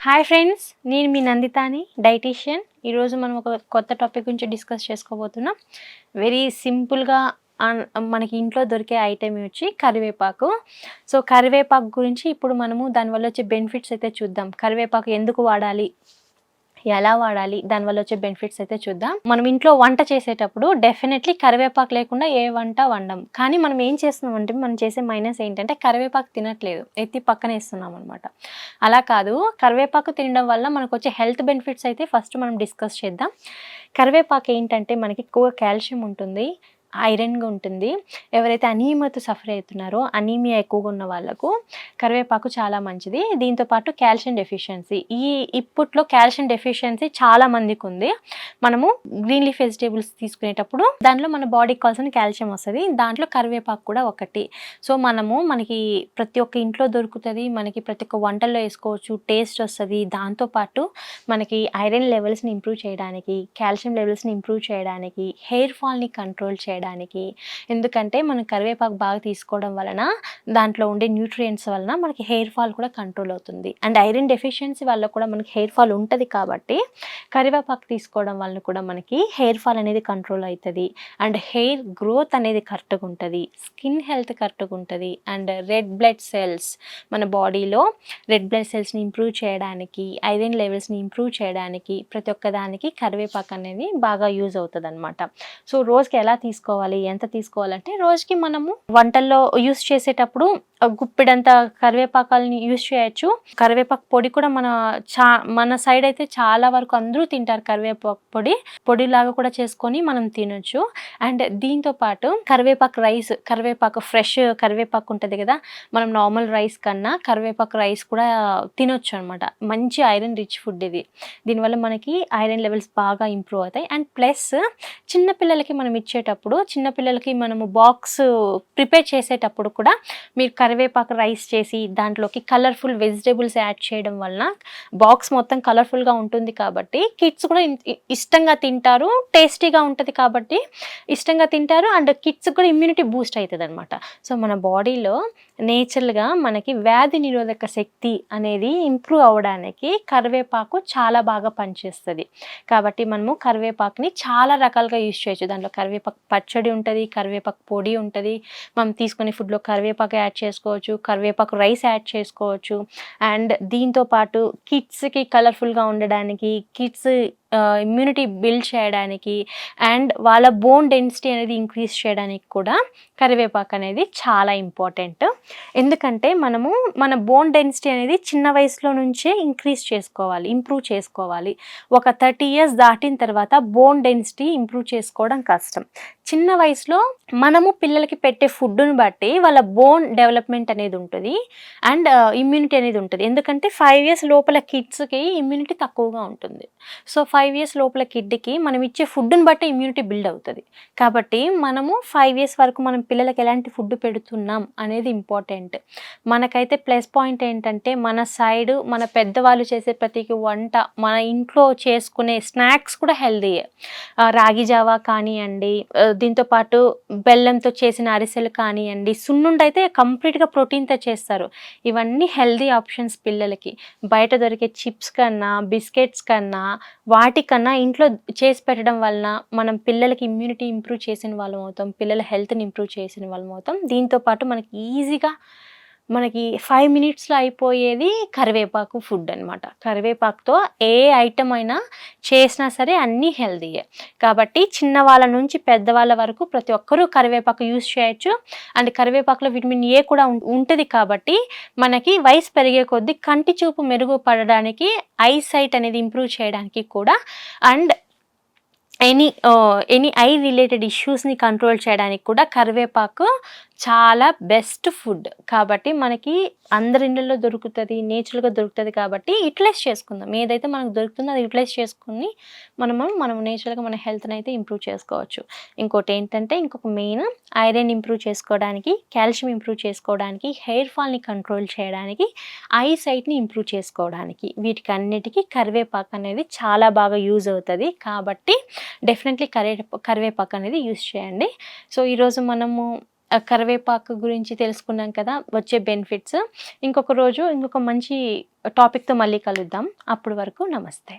Hi friends, నేను మీ నందితాని dietitian. ఈరోజు మనం ఒక కొత్త టాపిక్ గురించి డిస్కస్ చేసుకోబోతున్నాం. వెరీ సింపుల్గా మనకి ఇంట్లో దొరికే ఐటెం వచ్చి కరివేపాకు. సో కరివేపాకు గురించి ఇప్పుడు మనము దానివల్ల వచ్చే బెనిఫిట్స్ అయితే చూద్దాం. కరివేపాకు ఎందుకు వాడాలి, ఎలా వాడాలి, దానివల్ల వచ్చే బెనిఫిట్స్ అయితే చూద్దాం. మనం ఇంట్లో వంట చేసేటప్పుడు డెఫినెట్లీ కరివేపాకు లేకుండా ఏ వంట వండం. కానీ మనం ఏం చేస్తున్నాం అంటే, మనం చేసే మైనస్ ఏంటంటే కరివేపాకు తినట్లేదు, ఎత్తి పక్కన వేస్తున్నాం అనమాట. అలా కాదు, కరివేపాకు తినడం వల్ల మనకు వచ్చే హెల్త్ బెనిఫిట్స్ అయితే ఫస్ట్ మనం డిస్కస్ చేద్దాం. కరివేపాకు ఏంటంటే మనకి ఎక్కువ కాల్షియం ఉంటుంది, ఐరన్గా ఉంటుంది. ఎవరైతే అనీమియాతో సఫర్ అవుతున్నారో, అనీమియా ఎక్కువగా ఉన్న వాళ్ళకు కరివేపాకు చాలా మంచిది. దీంతోపాటు కాల్షియం డెఫిషియన్సీ, ఇప్పట్లో కాల్షియం డెఫిషియన్సీ చాలా మందికి ఉంది. మనము గ్రీన్ లీఫ్ వెజిటేబుల్స్ తీసుకునేటప్పుడు దాంట్లో మన బాడీకి కావాల్సిన కాల్షియం వస్తుంది, దాంట్లో కరివేపాకు కూడా ఒకటి. సో మనకి ప్రతి ఒక్క ఇంట్లో దొరుకుతుంది, మనకి ప్రతి ఒక్క వంటల్లో వేసుకోవచ్చు, టేస్ట్ వస్తుంది. దాంతోపాటు మనకి ఐరన్ లెవెల్స్ని ఇంప్రూవ్ చేయడానికి, కాల్షియం లెవెల్స్ని ఇంప్రూవ్ చేయడానికి, హెయిర్ ఫాల్ని కంట్రోల్ చేయడానికి. ఎందుకంటే మనం కరివేపాకు బాగా తీసుకోవడం వలన దాంట్లో ఉండే న్యూట్రియంట్స్ వలన మనకి హెయిర్ ఫాల్ కూడా కంట్రోల్ అవుతుంది. అండ్ ఐరన్ డెఫిషియన్సీ వల్ల కూడా మనకి హెయిర్ ఫాల్ ఉంటుంది కాబట్టి కరివేపాకు తీసుకోవడం వలన కూడా మనకి హెయిర్ ఫాల్ అనేది కంట్రోల్ అవుతుంది. అండ్ హెయిర్ గ్రోత్ అనేది కరెక్ట్గా ఉంటుంది, స్కిన్ హెల్త్ కరెక్ట్గా ఉంటుంది. అండ్ రెడ్ బ్లడ్ సెల్స్, మన బాడీలో రెడ్ బ్లడ్ సెల్స్ని ఇంప్రూవ్ చేయడానికి, ఐరన్ లెవెల్స్ని ఇంప్రూవ్ చేయడానికి ప్రతి ఒక్కదానికి కరివేపాకు అనేది బాగా యూజ్ అవుతుంది అనమాట. సో రోజుకి ఎలా తీసుకోవాలి, ఎంత తీసుకోవాలంటే, రోజుకి మనము వంటల్లో యూస్ చేసేటప్పుడు గుప్పిడంత కరివేపాకుల్ని యూస్ చేయొచ్చు. కరివేపాకు పొడి కూడా మన సైడ్ అయితే చాలా వరకు అందరూ తింటారు. కరివేపాకు పొడిలాగా కూడా చేసుకొని మనం తినొచ్చు. అండ్ దీంతో పాటు కరివేపాకు రైస్, కరివేపాకు ఫ్రెష్ కరివేపాకు ఉంటుంది కదా, మనం నార్మల్ రైస్ కన్నా కరివేపాకు రైస్ కూడా తినొచ్చు అనమాట. మంచి ఐరన్ రిచ్ ఫుడ్ ఇది. దీనివల్ల మనకి ఐరన్ లెవెల్స్ బాగా ఇంప్రూవ్ అవుతాయి. అండ్ ప్లస్ చిన్నపిల్లలకి మనం ఇచ్చేటప్పుడు, చిన్నపిల్లలకి మనము బాక్స్ ప్రిపేర్ చేసేటప్పుడు కూడా మీరు కరివేపాకు రైస్ చేసి దాంట్లోకి కలర్ఫుల్ వెజిటేబుల్స్ యాడ్ చేయడం వలన బాక్స్ మొత్తం కలర్ఫుల్గా ఉంటుంది కాబట్టి కిడ్స్ కూడా ఇష్టంగా తింటారు, టేస్టీగా ఉంటుంది కాబట్టి ఇష్టంగా తింటారు. అండ్ కిడ్స్ కూడా ఇమ్యూనిటీ బూస్ట్ అవుతుంది అనమాట. సో మన బాడీలో నేచురల్గా మనకి వ్యాధి నిరోధక శక్తి అనేది ఇంప్రూవ్ అవ్వడానికి కరివేపాకు చాలా బాగా పనిచేస్తుంది. కాబట్టి మనము కరివేపాకుని చాలా రకాలుగా యూజ్ చేయొచ్చు. దాంట్లో కరివేపాకు పచ్చడి ఉంటుంది, కరివేపాకు పొడి ఉంటుంది, మనం తీసుకునే ఫుడ్లో కరివేపాకు యాడ్ చేసుకోవచ్చు, కరివేపాకు రైస్ యాడ్ చేసుకోవచ్చు. అండ్ దీంతోపాటు కిడ్స్కి కలర్ఫుల్గా ఉండడానికి, కిడ్స్ ఇమ్యూనిటీ బిల్డ్ చేయడానికి, అండ్ వాళ్ళ బోన్ డెన్సిటీ అనేది ఇంక్రీజ్ చేయడానికి కూడా కరివేపాకు అనేది చాలా ఇంపార్టెంట్. ఎందుకంటే మనము మన బోన్ డెన్సిటీ అనేది చిన్న వయసులో నుంచే ఇంప్రూవ్ చేసుకోవాలి. ఒక 30 years దాటిన తర్వాత బోన్ డెన్సిటీ ఇంప్రూవ్ చేసుకోవడం కష్టం. చిన్న వయసులో మనము పిల్లలకి పెట్టే ఫుడ్ని బట్టి వాళ్ళ బోన్ డెవలప్మెంట్ అనేది ఉంటుంది అండ్ ఇమ్యూనిటీ అనేది ఉంటుంది. ఎందుకంటే 5 years లోపల కిడ్స్కి ఇమ్యూనిటీ తక్కువగా ఉంటుంది. సో 5 years లోపల కిడ్కి మనం ఇచ్చే ఫుడ్ని బట్టి ఇమ్యూనిటీ బిల్డ్ అవుతుంది. కాబట్టి మనము 5 years వరకు మనం పిల్లలకి ఎలాంటి ఫుడ్ పెడుతున్నాం అనేది ఇంపార్టెంట్. మనకైతే ప్లస్ పాయింట్ ఏంటంటే, మన సైడ్ మన పెద్దవాళ్ళు చేసే ప్రతి వంట, మన ఇంట్లో చేసుకునే స్నాక్స్ కూడా హెల్దీయే. రాగి జావా కానివ్వండి, దీంతోపాటు బెల్లంతో చేసిన అరిసెలు కానివ్వండి, సున్నుండ అయితే కంప్లీట్గా ప్రోటీన్తో చేస్తారు. ఇవన్నీ హెల్దీ ఆప్షన్స్ పిల్లలకి. బయట దొరికే చిప్స్ కన్నా, బిస్కెట్స్ కన్నా, వాటికన్నా ఇంట్లో చేసి పెట్టడం వలన మనం పిల్లలకి ఇమ్యూనిటీ ఇంప్రూవ్ చేసిన వాళ్ళం అవుతాం, పిల్లల హెల్త్ని ఇంప్రూవ్ చేసిన వాళ్ళం అవుతాం. దీంతోపాటు మనకి ఈజీగా 5 minutesలో అయిపోయేది కరివేపాకు ఫుడ్ అనమాట. కరివేపాకుతో ఏ ఐటమ్ అయినా చేసినా సరే అన్నీ హెల్దీయే. కాబట్టి చిన్నవాళ్ళ నుంచి పెద్దవాళ్ళ వరకు ప్రతి ఒక్కరూ కరివేపాకు యూజ్ చేయొచ్చు. అండ్ కరివేపాకులో విటమిన్ ఏ కూడా ఉంటుంది కాబట్టి మనకి వయసు పెరిగే కొద్దీ కంటి చూపు మెరుగుపడడానికి, ఐ సైట్ అనేది ఇంప్రూవ్ చేయడానికి కూడా, అండ్ ఎనీ ఐ రిలేటెడ్ ఇష్యూస్ని కంట్రోల్ చేయడానికి కూడా కరివేపాకు చాలా బెస్ట్ ఫుడ్. కాబట్టి మనకి అందరి ఇళ్ళల్లో దొరుకుతుంది, నేచురల్గా దొరుకుతుంది. కాబట్టి యూటిలైజ్ చేసుకుందాం, ఏదైతే మనకు దొరుకుతుందో అది యూటిలైజ్ చేసుకుని మనం నేచురల్గా మన హెల్త్ని అయితే ఇంప్రూవ్ చేసుకోవచ్చు. ఇంకోటి ఏంటంటే, ఇంకొక మెయిన్, ఐరన్ ఇంప్రూవ్ చేసుకోవడానికి, కాల్షియం ఇంప్రూవ్ చేసుకోవడానికి, హెయిర్ ఫాల్ని కంట్రోల్ చేయడానికి, ఐ సైట్ని ఇంప్రూవ్ చేసుకోవడానికి, వీటికి అన్నిటికీ కరివేపాకు అనేది చాలా బాగా యూజ్ అవుతుంది. కాబట్టి డెఫినెట్లీ కరివేపాకు అనేది యూజ్ చేయండి. సో ఈరోజు మనము కరివేపాకు గురించి తెలుసుకున్నాం కదా, వచ్చే బెనిఫిట్స్. ఇంకొక రోజు ఇంకొక మంచి టాపిక్తో మళ్ళీ కలుద్దాం. అప్పటి వరకు నమస్తే.